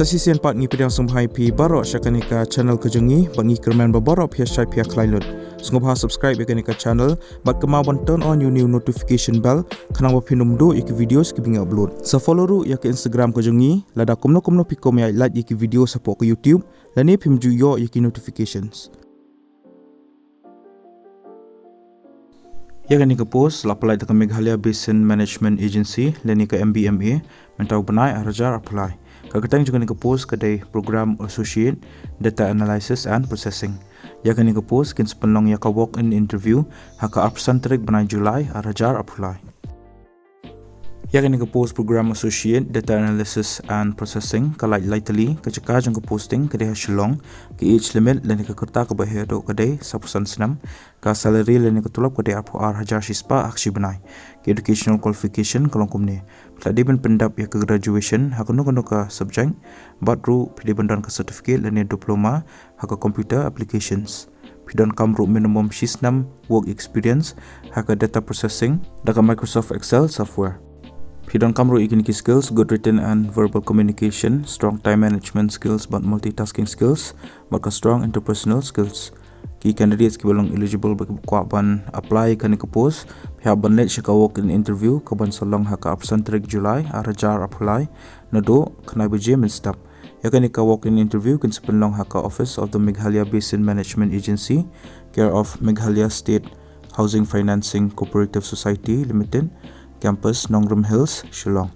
Sasisian part ngi pedang sumhai pi barok syakanika channel kejengi bangi kerman baborok pia syai pia klailut. Sungguh subscribe yakanika channel bat kemawan turn on new notification bell kanang wapinum do iki videos ki bingi upload. Sa follow ru yak Instagram kejengi lada kumno pikom ya like iki video support ke YouTube lani pimju yo iki notifications. Yakani ke post lapalai dekat Meghalaya Basin Management Agency lani ke MBMA mentau benai arajar apply. Kakatang juga ni ke post kedai program associate data analysis and processing. Yakani ke post kin sepenong ya ka walk in interview haka absen terik benai Julai arajar apply. Yakani ke post program associate data analysis and processing kalai lightly keceka jang ke posting kedai SHILLONG ke age limit lani ke kerta ke bahaya do kedai 1.6 ka salary lani ke tulap kedai RPR hajar sispa aksi benai ke educational qualification kalong kumne tadi ben pendap ya ke graduation hakunu ka subject batru pidi bendan ke certificate lani diploma haka computer applications pidon kamru minimum 6 work experience haka data processing dalam Microsoft Excel software. Pidon kamru ikini skills, good written and verbal communication, strong time management skills but multitasking skills, maka strong interpersonal skills. Ki candidates ki belum eligible bagi kuaban apply kani ke post, pihak banlet syaka walk in interview kaban solong haka absen terik Julai arajar apply, nado kena beje menstap. Yakani ka walk in interview kin sepenlong haka office of the Meghalaya Basin Management Agency, care of Meghalaya State Housing Financing Cooperative Society Limited, Campus Nongrum Hills, Shillong.